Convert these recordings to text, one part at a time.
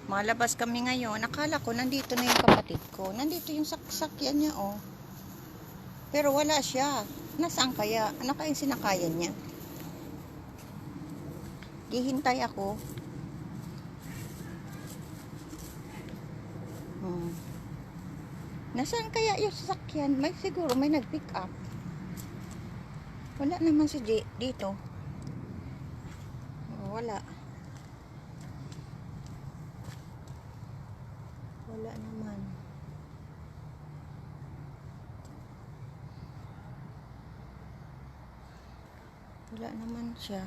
Malabas kami ngayon. Akala ko nandito na yung kapatid ko. Nandito yung sakyan niya, oh. Pero wala siya. Nasaan kaya? Ano kayang sinakayan niya? Gihintay ako. Nasaan kaya yung sasakyan? Siguro may nag-pick up. Wala naman si dito. Wala. Wala naman. Wala naman siya.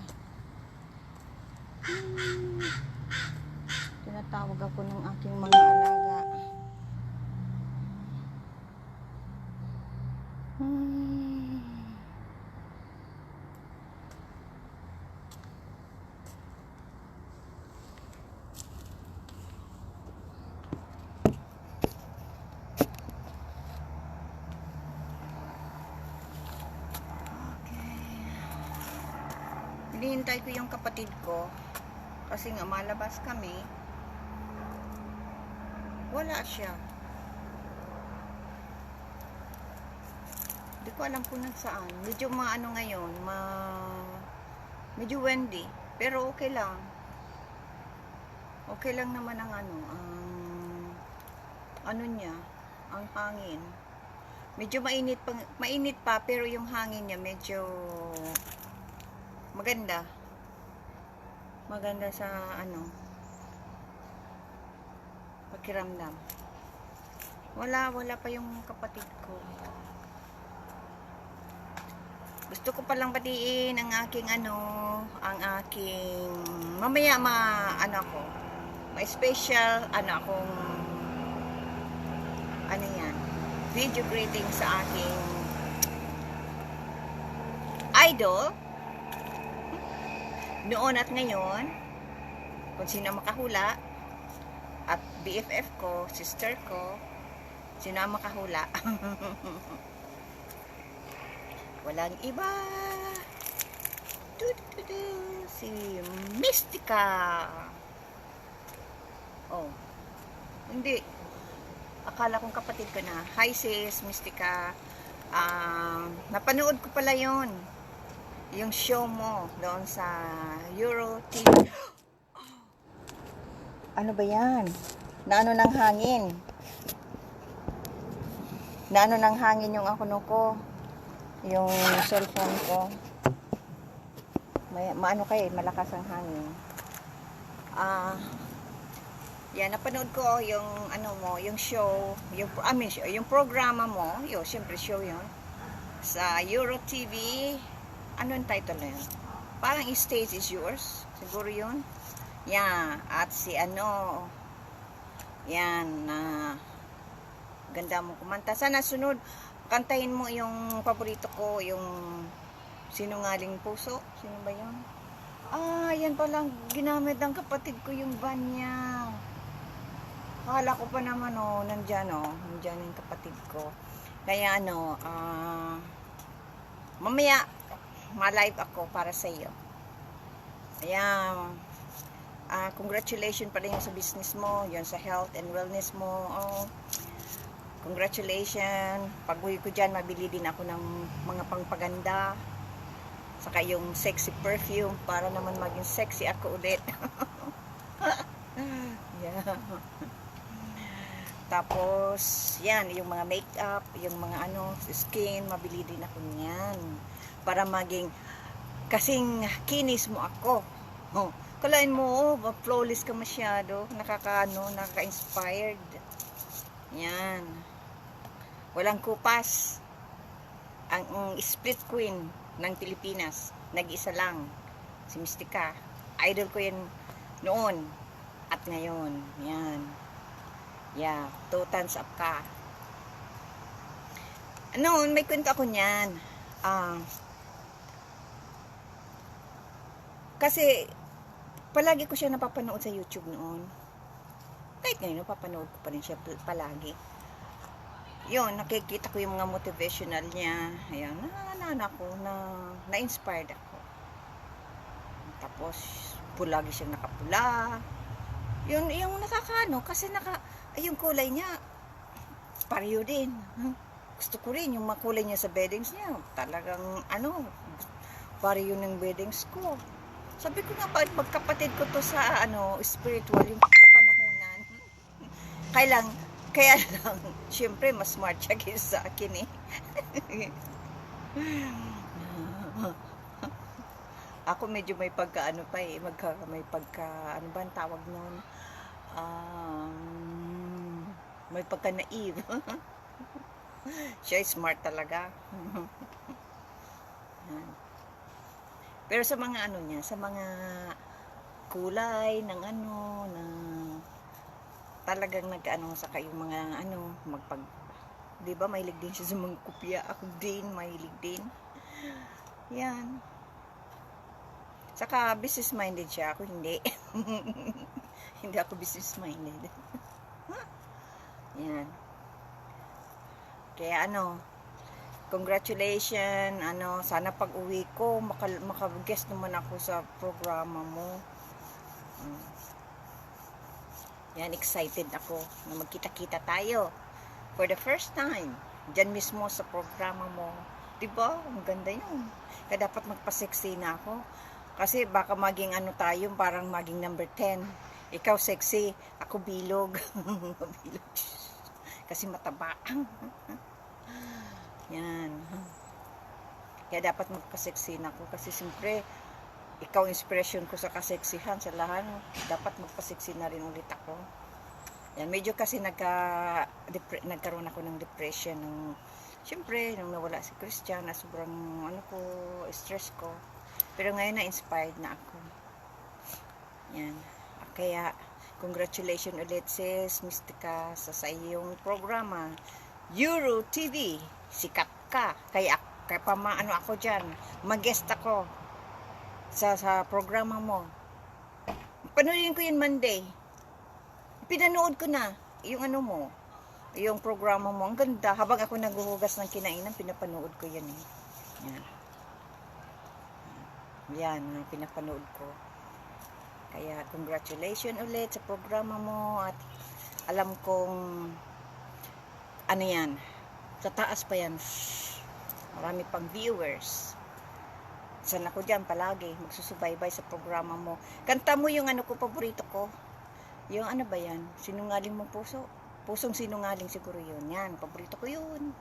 Tinatawag ako ng aking mga alaga. Hinihintay ko yung kapatid ko kasi nga malabas kami. Wala siya. Hindi ko alam kung saan. Medyo maano ngayon, medyo windy, pero okay lang. Okay lang naman ang ano niya, ang hangin. Medyo mainit pa, pero yung hangin niya medyo maganda sa pakiramdam. Wala pa yung kapatid ko. Gusto ko palang batiin ang aking mamaya may special akong yan, video greeting sa aking idol noon at ngayon, kung sino makahula, at BFF ko, sister ko, sino ang makahula. Walang iba, si Mystica. Oh, hindi, akala kong kapatid ko na. Hi sis, Mystica. Napanood ko pala yon, yung show mo doon sa Euro TV. Ano ba yan? Naano ng hangin? Naano ng hangin yung ko, yung cellphone ko. Maano kayo, malakas ang hangin. Yan, napanood ko yung yung show, yung programa mo, syempre show yun, sa Euro TV. Ano yung title na yun? Parang Stage is Yours. Siguro yun. Yan. At si yan. Ganda mo kumanta. Sana sunod, kantahin mo yung paborito ko, yung Sinungaling Puso. Sino ba yun? Yan palang ginamit ng kapatid ko yung van niya. Akala ko pa naman, nandyan yung kapatid ko. Kaya mamaya ma-live ako para sa iyo. Ayan. Congratulations pa rin sa business mo, yun sa health and wellness mo. Congratulations. Pag-uwi ko dyan, mabili din ako ng mga pangpaganda. Saka yung sexy perfume para naman maging sexy ako ulit. Yeah. Tapos, yan, yung mga makeup, yung mga skin, mabili din ako niyan. Para maging kasing kinis mo ako. Kalain mo, flawless ka masyado. Nakaka-inspired. Yan. Walang kupas. Ang split queen ng Pilipinas. Nag-isa lang. Si Mystica. Idol ko yan noon. At ngayon. Yan. Yeah. 2 thumbs up ka. May kwento ako niyan. Kasi palagi ko siya napapanood sa YouTube noon. Kahit ngayon napapanood ko pa rin siya palagi. Yun, nakikita ko yung mga motivational niya. Ayan, na-inspired ako. Tapos, lagi siyang nakapula. Yun, yung nakakaano, kasi yung kulay niya, pareho din. Gusto ko rin, yung makulay niya sa beddings niya, talagang, pareho ng beddings ko. Sabi ko nga, bakit magkapatid ko to sa, spiritual, yung kapanahunan. Kaya lang, syempre, mas smart siya kaysa sa akin eh. Ako medyo may pagka pa eh, may pagka, ano ba ang tawag nun? May pagka naive. Siya smart talaga. Pero sa mga niya, sa mga kulay ng talagang saka yung mga di ba mahilig din siya sa mga kopya. Ako din, mahilig din. Yan. Saka business minded siya, ako hindi. Hindi ako business minded. Yan. Kaya congratulations, sana pag uwi ko, maka-guest naman ako sa programa mo. Yan, excited ako na magkita-kita tayo. For the first time, dyan mismo sa programa mo. Diba? Ang ganda yun. Kaya dapat magpa-sexy na ako. Kasi baka maging tayo, parang maging number 10. Ikaw sexy, ako bilog. Bilog. Kasi mataba. Yan. Kaya dapat magpa-sexy na ako. Kasi siyempre, ikaw inspiration ko sa kaseksihan sa lahat. Dapat magpa-sexy na rin ulit ako. Yan. Medyo kasi nagkaroon ako ng depression. Siyempre, nung nawala si Christian, na sobrang stress ko. Pero ngayon na-inspired na ako. Yan. Kaya, congratulations ulit sis Mystica sa iyong programa. Euro TV. Sikat ka. Kaya ako dyan. Mag-guest ako sa programa mo. Panoodin ko yun Monday. Pinanood ko na yung mo. Yung programa mo. Ang ganda. Habang ako naghuhugas ng kinainan, pinapanood ko yan eh. Yan. Yan, pinapanood ko. Kaya, congratulations ulit sa programa mo. At alam kong, yan, sa taas pa yan. Marami pang viewers. Sana ko dyan palagi, magsusubaybay sa programa mo. Kanta mo yung paborito ko. Yung ba yan? Sinungaling mong puso. Pusong sinungaling siguro yun. Yan, paborito ko yun.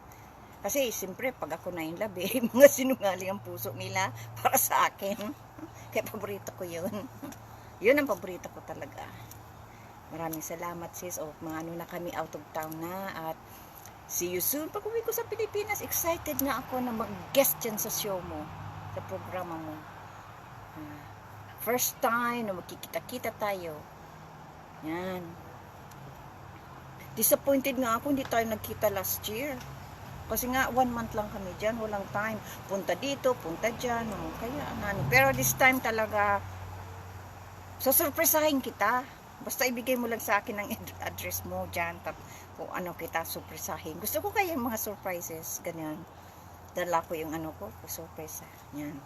Kasi, siyempre, pag ako na in love, mga sinungaling ang puso nila para sa akin. Kaya paborito ko yun. Yun ang paborito ko talaga. Maraming salamat sis. Mga na kami out of town na. At see you soon. Pag uwi ko sa Pilipinas, excited na ako na mag-guest dyan sa show mo. Sa programa mo. First time na magkikita-kita tayo. Yan. Disappointed nga ako, hindi tayo nagkita last year. Kasi nga, 1 month lang kami dyan, walang time. Punta dito, punta dyan. Kaya, Pero this time talaga, susurpresahin kita. Basta ibigay mo lang sa akin ang address mo dyan. Kung kita surpresahin. Gusto ko kaya yung mga surprises. Ganyan. Dala ko yung ko, surpresa. Yan.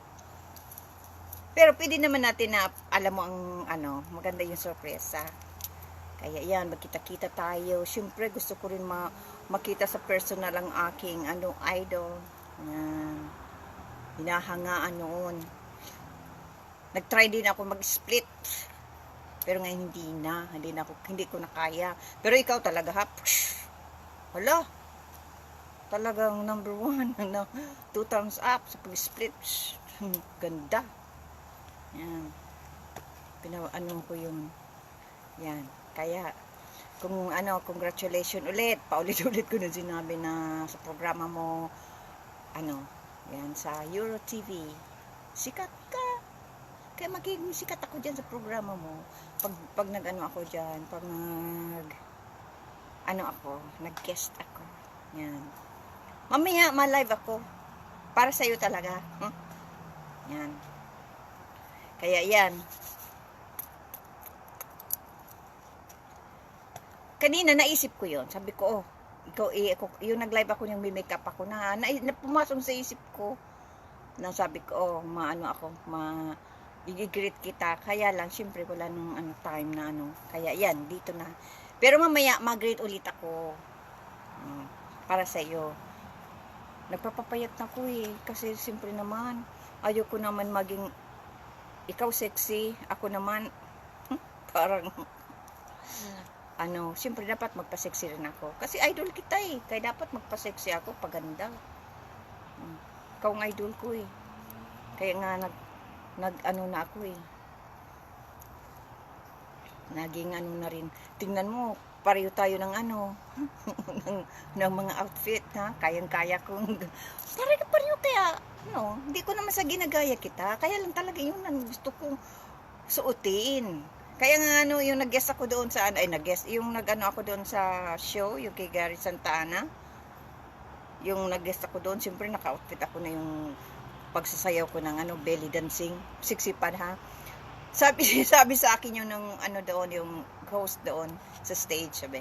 Pero pwede naman natin na, alam mo ang, maganda yung surpresa. Kaya yan, magkita-kita tayo. Siyempre, gusto ko rin makita sa personal ang aking idol. Yan. Hinahangaan noon. Nag-try din ako mag-split. Pero ngayon hindi ko na kaya. Pero ikaw talaga hala. Talagang number 1. 2 thumbs up sa pag-split. Ganda. Yan. Ko yun. Yan. Kaya, congratulations ulit. Paulit-ulit ko na sinabi na sa programa mo, yan, sa Euro TV. Sikat ka. Kaya magiging sikat ako dyan sa programa mo. Pag ako dyan, pag nag-guest ako. Yan. Mamaya, ma-live ako. Para sa'yo talaga. Yan. Kaya yan. Kanina naisip ko yon. Sabi ko, ikaw yung nag-live ako yung may makeup ako na pumasok sa isip ko. Nang sabi ko, i-greet kita. Kaya lang, syempre, wala nung time na Kaya yan, dito na. Pero mamaya, mag-greet ulit ako. Para sa iyo. Nagpapapayat na ko eh. Kasi siyempre naman, ayoko naman maging ikaw sexy, ako naman parang siyempre dapat magpa-sexy rin ako. Kasi idol kita eh. Kaya dapat magpa-sexy ako, paganda. Ikaw ang idol ko eh. Kaya nga na ako eh. Naging na rin. Tingnan mo, pareho tayo ng ng mga outfit, ha? Kayang-kaya kong pareho kaya, hindi ko naman sa ginagaya kita. Kaya lang talaga yun ang gusto kong suotin. Kaya nga yung nag-guest ako doon sa yung ako doon sa show, yung kay Gary Santa Ana. Yung nag-guest ako doon, siyempre naka-outfit ako na yung pagsasayaw ko ng belly dancing, siksipan ha. Sabi sa akin yung doon, yung host doon sa stage, sabi,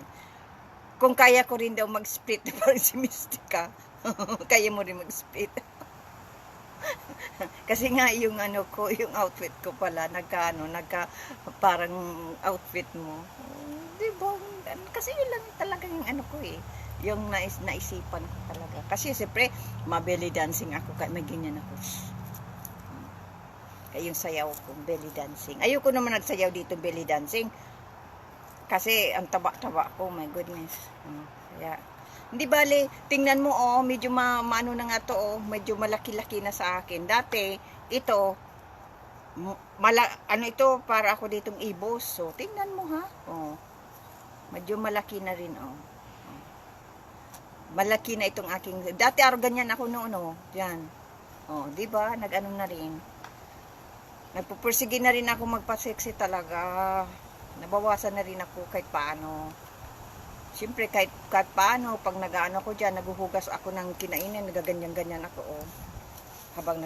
kung kaya ko rin daw mag-split parang si Mystica, kaya mo rin mag-split. Kasi nga yung yung outfit ko pala, parang outfit mo. Di ba? Kasi yun lang talaga yung ko eh. Yung naisipan ko talaga. Kasi siyempre, ma-belly dancing ako, may ganyan ako. Kaya yung sayaw ko, belly dancing. Ayoko naman nagsayaw dito belly dancing. Kasi ang taba-taba ko, my goodness. Kaya, hindi bale, tingnan mo medyo maano na nga to medyo malaki-laki na sa akin. Dati, ito, ito, para ako ditong ibos. So, tingnan mo ha. Medyo malaki na rin Malaki na itong aking, dati ganyan ako noon yan. Di ba? Nag-ano na rin. Nagpupursige na rin ako magpa-sexy talaga. Nabawasan na rin ako kahit paano. Siyempre kahit paano, pag nag-ano ko dyan, naghuhugas ako ng kinainin, nagaganyan-ganyan ako habang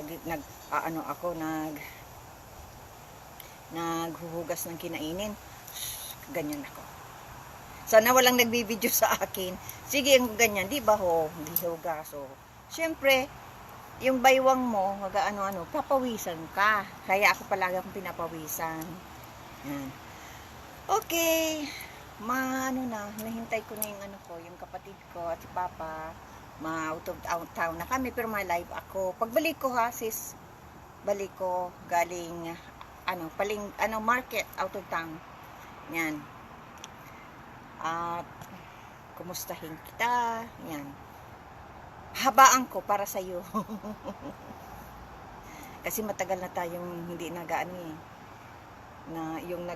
naghuhugas ng kinainin, ganyan ako. Sana walang nagbibideo sa akin. Sige, yung ganyan, di ba hindi hugas. So, siyempre, yung baywang mo, papawisan ka. Kaya ako palagi akong pinapawisan. Yan. Okay. Nahintay ko na yung kapatid ko at si Papa. Out of town na kami, pero live ako. Pagbalik ko sis, balik ko galing, market, out of town. Yan. At, kumustahin kita. Yan. Habaan ko para sa iyo. Kasi matagal na tayong hindi na yung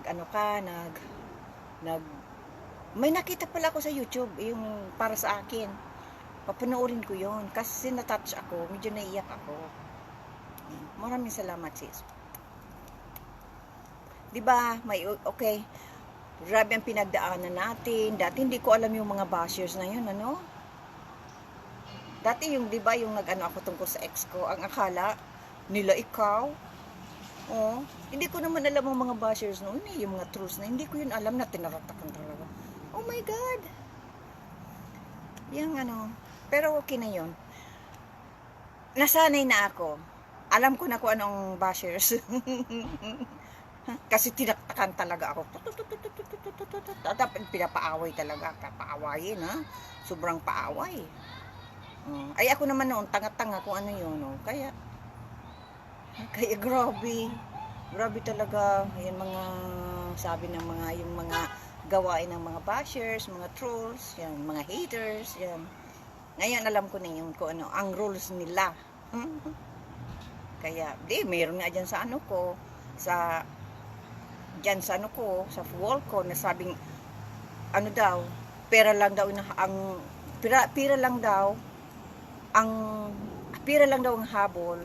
may nakita pala ako sa YouTube, yung para sa akin. Papanoorin ko yon kasi na-touch ako, medyo naiyak ako. Maraming salamat sis. Diba, okay. Grabe ang pinagdaanan natin. Dati hindi ko alam yung mga bashers na yun, Dati yung, di ba, yung ako tungkol sa ex ko, ang akala nila ikaw. Hindi ko naman alam ang mga bashers noon yung mga trolls na, hindi ko yun alam na tinaratakan talaga. Oh my God! Yung pero okay na yun. Nasanay na ako. Alam ko na kung anong bashers. Kasi tinatakan talaga ako. Dapat pinapaaway talaga. Paawayin sobrang paaway. Ay ako naman noon, tanga-tanga kung ano yun. Kaya grabe talaga yung mga sabi ng yung mga gawain ng mga bashers, mga trolls, yan, mga haters, yan. Ngayon alam ko na yun kung ang rules nila. Kaya, mayroon nga dyan sa sa wall ko, na sabing, pera lang daw ang habol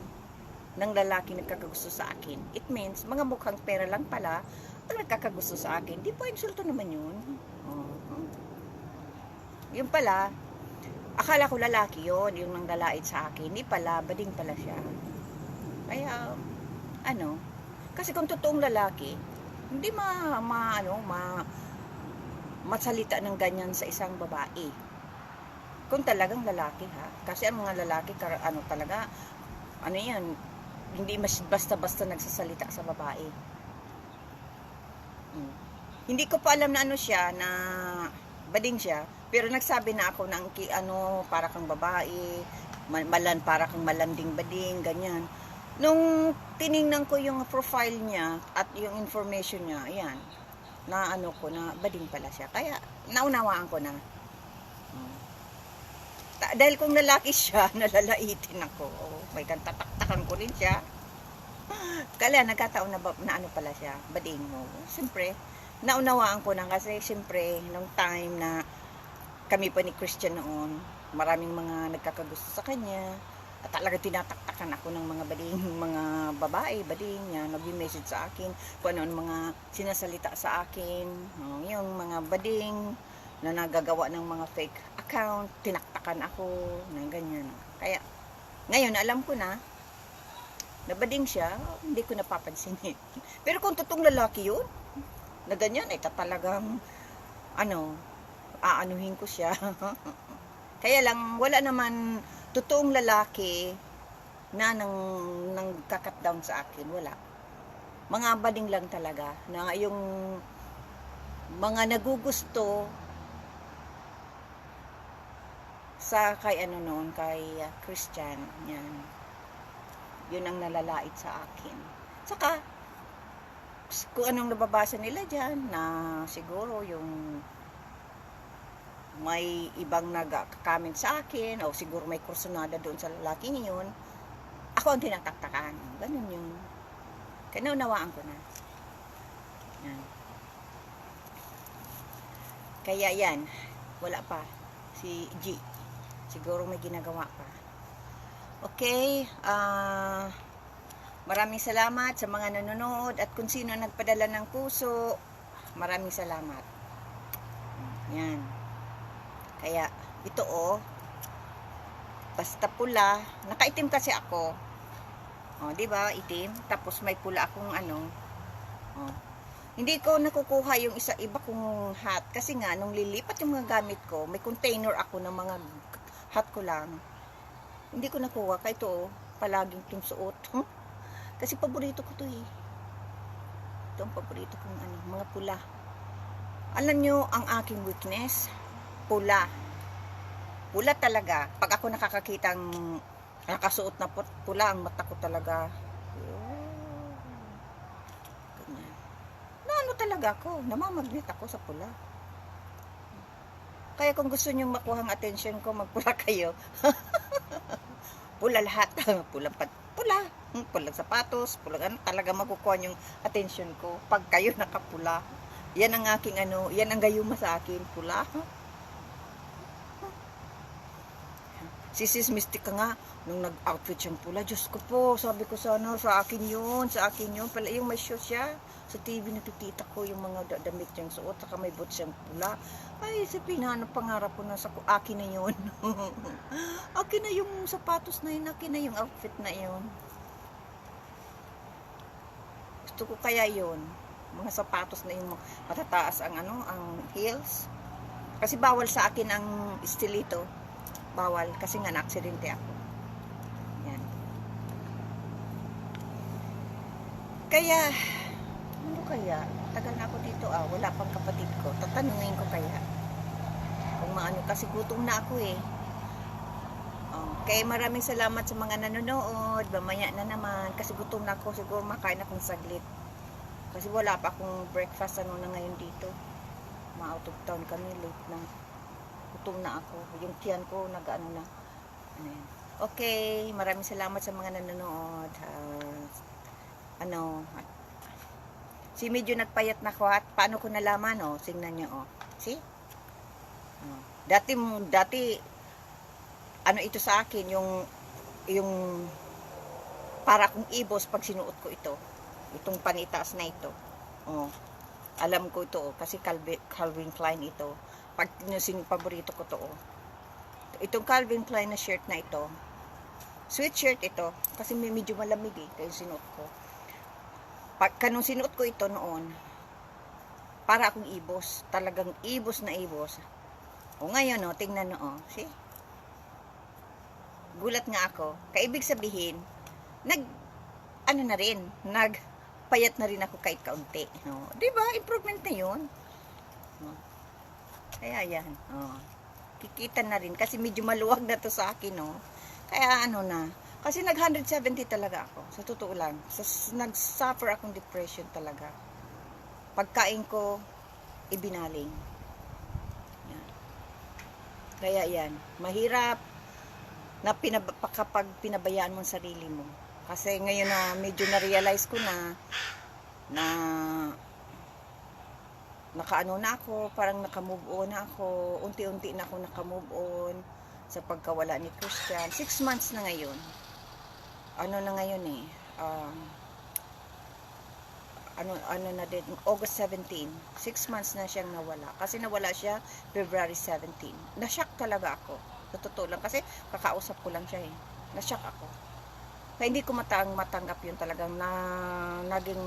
ng lalaki nagkakagusto sa akin. It means, mga mukhang pera lang pala ang nagkakagusto sa akin. Di ba, insulto naman yun? Yung pala, akala ko lalaki yun, yung nang lalait sa akin. Di pala, bading pala siya. Kaya, kasi kung totoong lalaki, hindi masalita ng ganyan sa isang babae. Kung talagang lalaki, ha? Kasi ang mga lalaki, talaga, yan, hindi mas basta-basta nagsasalita sa babae. Hindi ko pa alam na ano siya, na bading siya, pero nagsabi na ako ng para kang babae, para kang malanding bading, ganyan. Nung tiningnan ko yung profile niya at yung information niya, ayan, na ko na bading pala siya. Kaya naunawaan ko na. Dahil kung lalaki siya, nalalaitin ako. Oh, may tataktakan ko rin siya. Kaya nagkataon na ano pala siya, bading mo. Siyempre, naunawaan ko na kasi siyempre, nung time na kami pa ni Christian noon, maraming mga nagkakagusto sa kanya. At talaga tinataktakan ako ng mga bading, mga babae, bading niya, nag-message sa akin, kung ano mga sinasalita sa akin, yung mga bading na nagagawa ng mga fake account, tinaktakan ako, na ganyan. Kaya, ngayon alam ko na bading siya, hindi ko napapansinin. Pero kung totoong lalaki yun, na ganyan, talagang, aanuhin ko siya. Kaya lang, wala naman totoong lalaki na nang kakat down sa akin, wala. Mga bading lang talaga, na yung mga nagugusto sa kay kay Christian, yan. Yun ang nalalait sa akin. Saka, kung anong nababasa nila dyan, na siguro yung may ibang nag-comment sa akin, o siguro may kursunada doon sa lalaking yun, ako ang tinataktakan. Ganun yun. Kaya naunawaan ko na. Yan. Kaya yan, wala pa. Si G. Siguro may ginagawa pa. Okay, maraming salamat sa mga nanonood at kung sino nagpadala ng puso, maraming salamat. Yan. Kaya, ito basta pula, nakaitim kasi ako. Di ba, itim? Tapos may pula akong hindi ko nakukuha yung iba kong hat kasi nga nung lilipat yung mga gamit ko, may container ako ng mga hat ko lang. Hindi ko nakuha kaya ito palaging itong suot. Kasi paborito ko to eh. Ito ang paborito kong mga pula. Alam nyo ang aking weakness? Pula. Pula talaga. Pag ako nakakakitang nakasuot na pula, ang mata ko talaga. Ganyan. Na talaga ako. Namamagnet ako sa pula. Kaya kung gusto nyo makuha ang attention ko, magpula kayo. Pula lahat. Pulang sapatos, pulang talaga makukuha yung attention ko. Pag kayo nakapula, yan ang aking yan ang gayuma sa akin, pula. Si Sis Mystic nga, nung nag-outfit siyang pula, Diyos ko po, sabi ko sa akin yun, pala yung may show siya, sa TV nakikita ko yung mga damit niyang suot, saka may boots siyang pula, ay sabihin pangarap ko na sa akin na yun, akin na yung sapatos na yun, akin na yung outfit na yun, gusto ko kaya yun, mga sapatos na yung matataas ang ang heels, kasi bawal sa akin ang estilito. Bawal kasi nga na-aksidente ako. Yan. Kaya, kaya? Tagal na ako dito wala pang kapatid ko. Tatanungin ko kaya. Kung kasi gutom na ako eh. Kaya maraming salamat sa mga nanonood. Mamaya na naman. Kasi gutom na ako. Siguro makain akong saglit. Kasi wala pa akong breakfast na ngayon dito. Ma-out of town kami. Late na. Gutom na ako. Yung tiyan ko, na. Okay, maraming salamat sa mga nanonood. Si medyo nagpayat na ko at paano ko nalaman, tingnan nyo, see? Dati, ito sa akin, yung para kong ibos pag sinuot ko ito. Itong panitaas na ito. Alam ko ito, kasi Calvin Klein ito. Pag paborito ko to itong Calvin Klein na shirt na ito, sweatshirt ito kasi medyo malamig kaya sinuot ko. Kanong sinuot ko ito noon, para akong ibos, talagang ibos na ibos. Ngayon tingnan see, gulat nga ako, kaibig sabihin ano na rin, nagpayat na rin ako kahit kaunti. No? Diba? Improvement na yun. No? Kaya yan. Oh. Kikita na rin. Kasi medyo maluwag na to sa akin. No? Kaya ano na. Kasi nag 170 talaga ako. Sa totoo lang. Nag-suffer akong depression talaga. Pagkain ko, ibinaling. Yan. Kaya yan. Mahirap na kapag pinabayaan mo ang sarili mo. Kasi ngayon na medyo na-realize ko na nakaano na ako, parang naka-move on na ako, unti-unti na ako naka-move on sa pagkawala ni Christian. 6 months na ngayon. Ano na ngayon eh, ano na din, August 17, 6 months na siyang nawala. Kasi nawala siya February 17. Na-shock talaga ako. Sa totoo lang, kasi kakausap ko lang siya eh. Na-shock ako. Kaya hindi ko matanggap yun talagang naging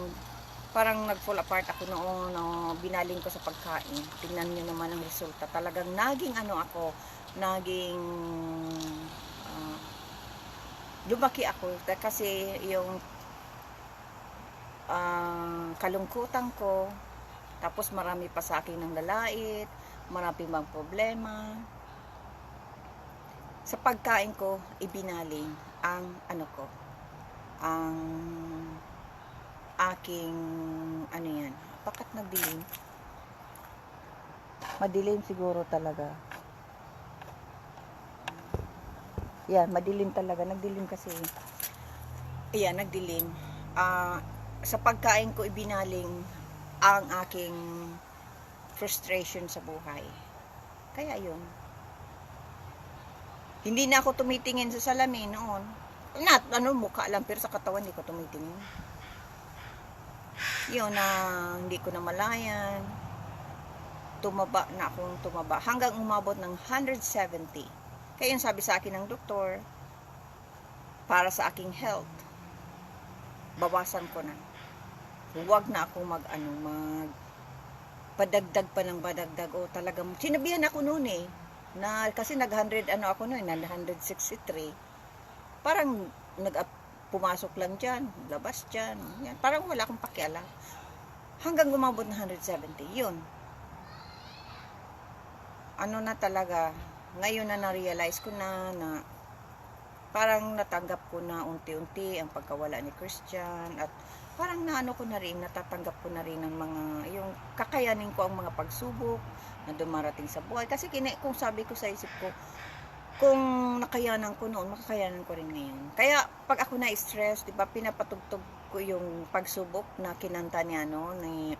parang nag-fall apart ako noon binaling ko sa pagkain. Tingnan niyo naman ang resulta. Talagang naging naging lumaki ako kasi yung kalungkutan ko, tapos marami pa sa akin ng lalait, marami bang problema. Sa pagkain ko, ibinaling ang ang aking yan. Bakit nagdilim? Madilim siguro talaga. Yan, madilim talaga. Nagdilim kasi. Ayan, nagdilim. Sa pagkain ko, ibinaling ang aking frustration sa buhay. Kaya yun. Hindi na ako tumitingin sa salamin noon. Mukha lang, pero sa katawan hindi ko tumitingin. Yun na hindi ko na malayan. Tumaba na akong tumaba. Hanggang umabot ng 170. Kaya yung sabi sa akin ng doktor, para sa aking health, bawasan ko na. Huwag na ako padagdag pa ng padagdag. O talagang, sinabihan ako noon eh. Kasi nag-100, ako noon, 163. Parang, pumasok lang dyan, labas dyan. Yan. Parang wala akong pakialam. Hanggang umabot na 170. Yun. Na talaga, ngayon na na-realize ko na parang natanggap ko na unti-unti ang pagkawala ni Christian at parang natatanggap ko na rin ang yung kakayanin ko ang mga pagsubok na dumarating sa buhay. Kasi kung sabi ko sa isip ko, kung nakayanan ko noon, makakayanan ko rin ngayon. Kaya pag ako na-stress, 'di ba, pinapatugtog ko yung pagsubok na kinanta niya ni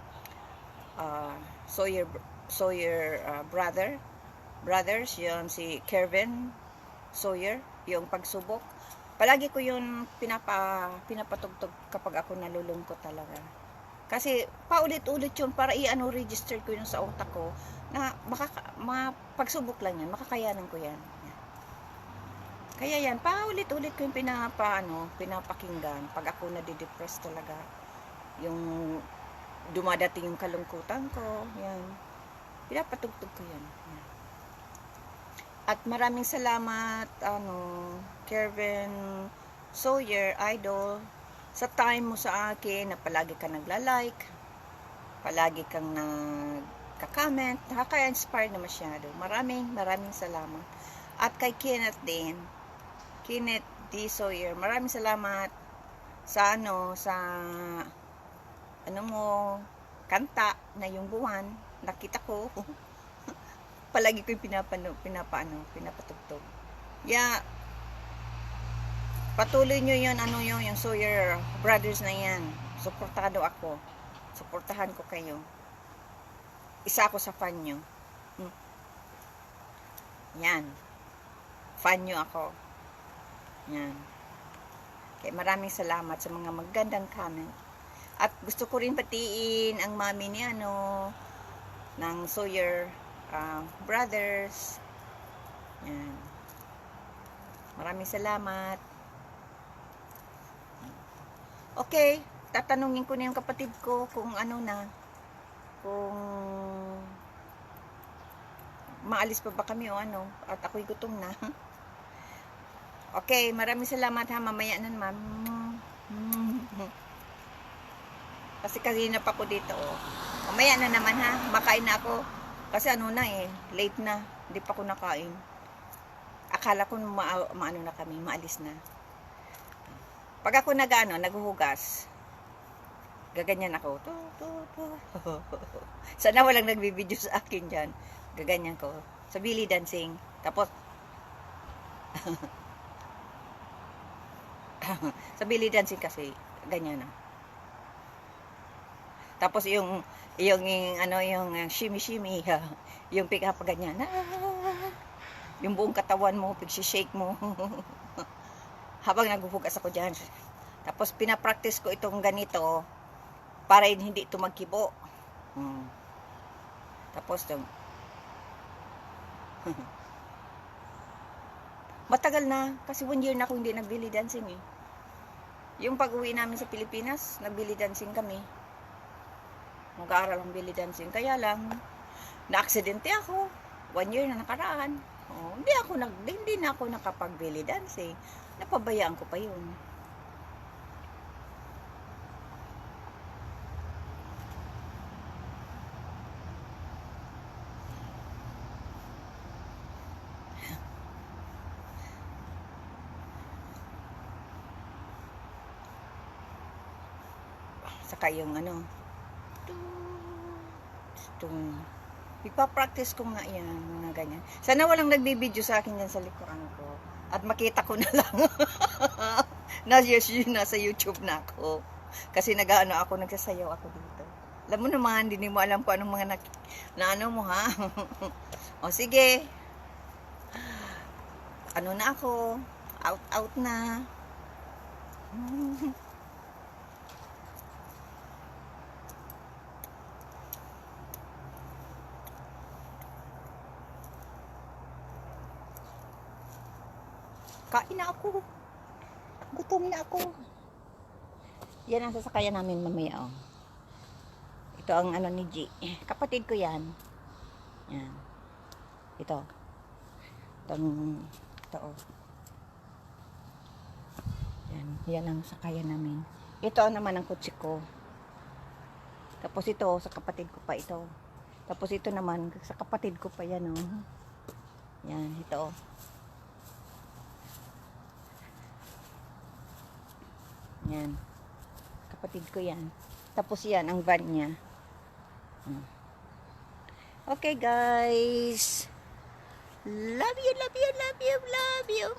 Sawyer brothers, yun si Kevin Sawyer, yung pagsubok. Palagi ko yun pinapatugtog kapag ako nalulungkot talaga. Kasi paulit-ulit yun para register ko yun sa utak ko na pagsubok lang yan, makakayanan ko yan. Kaya yan, paulit-ulit ko yung pinapakinggan pag ako nadidepress talaga. Yung dumadating yung kalungkutan ko, yan. Pinapatugtog ko yan. At maraming salamat, Kevin Sawyer, idol, sa time mo sa akin na palagi ka nagla-like, palagi kang nagka-comment, nakaka-inspire na masyado. Maraming salamat. At kay Kenneth D. Sawyer, maraming salamat sa mo, kanta na yung buwan, nakita ko. Palagi ko yung pinapatugtog. Yeah, patuloy nyo yun, yung Sawyer brothers na yan. Suportado ako. Suportahan ko kayo. Isa ako sa fan nyo. Yan. Fan nyo ako. Yan. Kaya maraming salamat sa mga magandang comment. At gusto ko rin batiin ang mami ni ng Sawyer brothers. Yan. Maraming salamat. Okay, tatanungin ko na yung kapatid ko kung kung maalis pa ba kami at ako'y gutom na. Okay, maraming salamat ha, mamaya na, ma'am. Kasi kanina pa ako dito, oh. Mamaya na naman ha, makain na ako. Kasi ano na eh, late na. Hindi pa ako nakain. Akala ko maano na kami, maalis na. Pag ako naghuhugas, gaganyan ako. Sana walang nagbibideo sa akin dyan. Gaganyan ko. Sa belly dancing. Tapos, sa belly dancing kasi, ganyan na. Tapos yung shimmy-shimmy, yung pick up ganyan. Yung buong katawan mo, pig-shake mo. Habang naghuhugas ako dyan. Tapos pinapractice ko itong ganito para hindi ito magkibo. Tapos matagal na kasi 1 year na ako hindi nagbili dancing eh. Yung pag-uwi namin sa Pilipinas, nagbili dancing kami. Mag-aaral ang belly dancing. Kaya lang na-aksidente ako. 1 year na nakaraan. Hindi na ako nakapag-belly dancing. Napabayaan ko pa yun. Saka yung ipapractice ko nga yan, mga ganyan. Sana walang nagbibideo sa akin yan sa likuran ko. At makita ko na lang. Nasa YouTube na ako. Kasi nagsasayaw ako dito. Alam mo naman, hindi mo alam kung anong mga na mo ha. O sige. Ano na ako? Out na. Kain na ako. Gutom na ako. Yan ang sasakayan namin mamaya, oh. Ito ang ni G. Kapatid ko yan. Yan. Ito. Ito, oh. Yan ang sakayan namin. Ito naman ang kutsi ko. Tapos ito, sa kapatid ko pa ito. Tapos ito naman, sa kapatid ko pa yan, oh. Yan, ito, oh. Yan. Kapatid ko yan. Tapos yan, ang van niya. Okay, guys. Love you, love you, love you, love you.